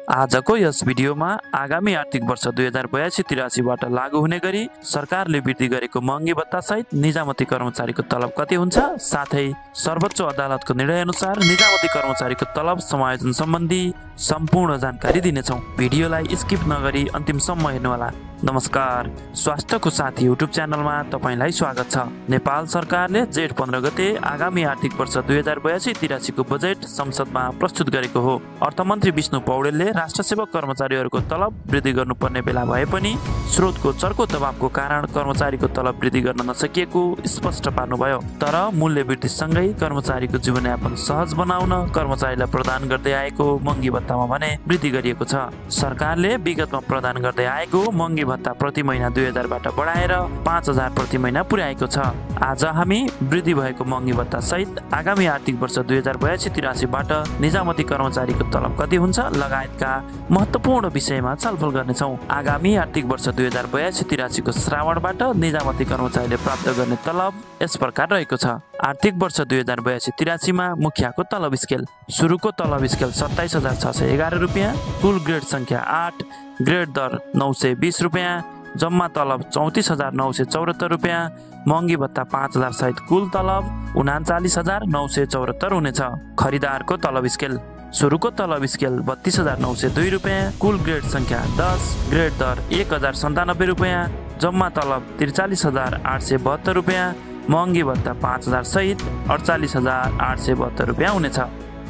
आजको यस भिडियोमा आगामी आर्थिक वर्ष 2082-83 बाट लागू हुने गरी सरकारले वृद्धि गरेको महँगी भत्ता सहित निजामती कर्मचारीको तलब कति हुन्छ, साथै सर्वोच्च अदालतको निर्णय अनुसार निजामती कर्मचारीको तलब समायोजन सम्बन्धी सम्पूर्ण जानकारी दिनेछौं। भिडियोलाई स्किप नगरी अन्तिमसम्म हेर्नुहोला। नमस्कार, स्वास्थ्यको साथी युट्युब च्यानलमा तपाईलाई स्वागत छ। नेपाल सरकारले जेठ 15 गते आगामी आर्थिक वर्ष 2082-83 को बजेट संसदमा प्रस्तुत गरेको हो। अर्थमन्त्री विष्णु पौडेलले राष्ट्र सेवक कर्मचारीहरूको तलब वृद्धि गर्नुपर्ने बेला भए पनि स्रोतको चर्को दबावको कारण कर्मचारीको तलब वृद्धि गर्न नसकिएको स्पष्ट पार्नुभयो। तर मूल्य वृद्धिसँगै कर्मचारीको जीवनयापन सहज बनाउन कर्मचारीलाई प्रदान गर्दै आएको महँगी भत्तामा भने वृद्धि गरिएको छ। सरकारले विगतमा प्रदान गर्दै आएको महँगी भत्ता प्रति महिना 2000 बाट बढाएर 5000 प्रति महिना पुर्याएको छ। आज हामी वृद्धि भएको महँगी भत्ता सहित आगामी आर्थिक वर्ष 2082-83 बाट निजामती कर्मचारीको तलब कति हुन्छ लगायतका महत्त्वपूर्ण विषयमा छलफल गर्नेछौँ। आगामी आर्थिक वर्ष 2082-83 को श्रावणबाट निजामती कर्मचारीले प्राप्त गर्ने तलब यस प्रकार रहेको छ। आर्थिक वर्ष 2082-83 मा मुखियाको तलब स्केल। सुरुको तलब स्केल 27611 रुपियाँ, कुल ग्रेड संख्या 8, ग्रेड दर 920 रुपियाँ, जम्मा तलब 34974 रुपियाँ, महँगी भत्ता 5000 सहित कुल तलब 39974 हुनेछ। खरिदारको तलब स्केल। सुरुको तलब स्केल 32902 रुपियाँ, कुल ग्रेड संख्या 10, ग्रेड दर 1097 रुपियाँ, जम्मा तलब 43872 रुपियाँ, महँगी भत्ता 5000 सहित 48872 रुपियाँ हुनेछ।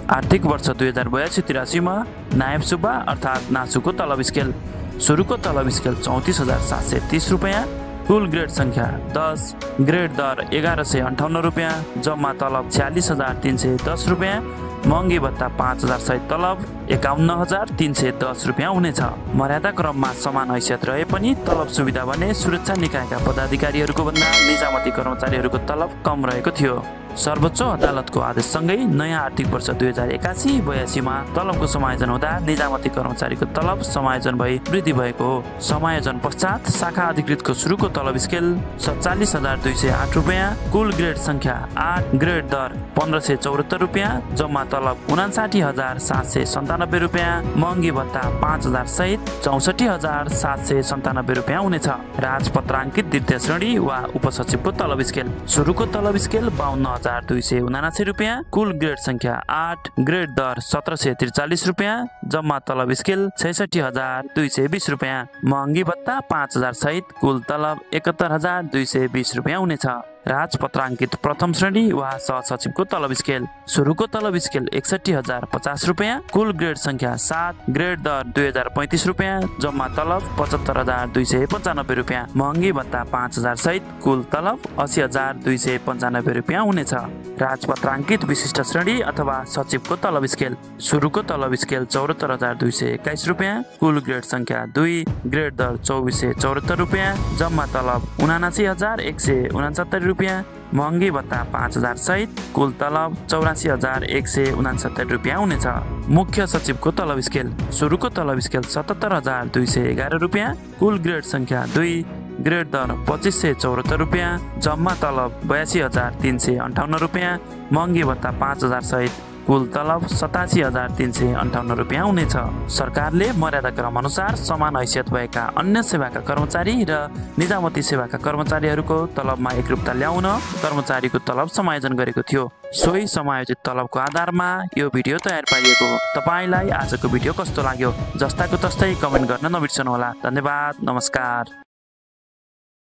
आर्थिक वर्ष 2082-83 मा नायब सुब्बा अर्थात् नासुको तलब स्केल। सुरुको तलब स्केल 34730 रुपियाँ, कुल ग्रेड संख्या 10, ग्रेड दर 1158 रुपियाँ, जम्मा तलब 46310 रुपियाँ, महँगी भत्ता 5000 सहित तलब 51310 रुपियाँ हुनेछ। मर्यादा क्रममा समान हैसियत रहे पनि तलब सुविधा भने सुरक्षा निकायका पदाधिकारीहरूको भन्दा निजामती कर्मचारीहरूको तलब कम रहेको थियो। सर्वोच्च अदालतको आदेशसँगै नयाँ आर्थिक वर्ष 2081-82 मा तलबको समायोजन हुँदा निजामती कर्मचारीको तलब समायोजन भई वृद्धि भएको हो। समायोजन पश्चात शाखा अधिकृतको सुरुको तलब स्केल 47208 रुपियाँ, कुल ग्रेड संख्या 8, ग्रेड दर 1574 रुपियाँ, जम्मा तलब 59797 रुपियाँ, महँगी भत्ता 5000 सहित 64797 रुपियाँ हुनेछ। राजपत्राङ्कित द्वितीय श्रेणी वा उपसचिवको तलब स्केल। सुरुको तलब स्केल 52279 रुपियाँ, कुल ग्रेड संख्या 8, ग्रेड दर 1743 रुपियाँ, जम्मा तलब स्केल 66220 रुपियाँ, महँगी भत्ता 5000 सहित कुल तलब 71220 रुपियाँ हुनेछ। राजपत्राङ्कित प्रथम श्रेणी वा सहसचिवको तलब स्केल। सुरुको तलब स्केल 61050 रुपियाँ, कुल ग्रेड संख्या 7, ग्रेड दर 2035 रुपियाँ, जम्मा तलब 75295 रुपियाँ, महँगी भत्ता 5000 सहित कुल तलब 80295 रुपियाँ हुनेछ। राजपत्राङ्कित विशिष्ट श्रेणी अथवा सचिवको तलब स्केल। सुरुको तलब स्केल 74221 रुपियाँ, कुल ग्रेड संख्या 2, ग्रेड दर 2474 रुपियाँ, जम्मा तलब 79169 रुपियाँ, महँगी भत्ता 5000 सहित कुल तलब 84169 रुपियाँ हुनेछ। मुख्य सचिवको तलब स्केल। सुरुको तलब स्केल 77211 रुपियाँ, कुल ग्रेड संख्या 2, ग्रेड दर 2574 रुपियाँ, जम्मा तलब 82358 रुपियाँ, महँगी भत्ता 5000 सहित कुल तलब 87358 रुपियाँ हुनेछ। सरकारले मर्यादा क्रम अनुसार समान हैसियत भएका अन्य सेवाका कर्मचारी र निजामती सेवाका कर्मचारीहरूको तलबमा एकरूपता ल्याउन कर्मचारीको तलब समायोजन गरेको थियो। सोही समायोजित तलबको आधारमा यो भिडियो तयार पारिएको हो। तपाईलाई आजको भिडियो कस्तो लाग्यो? जस्ताको तस्तै कमेन्ट गर्न नबिर्सनुहोला। धन्यवाद, नमस्कार।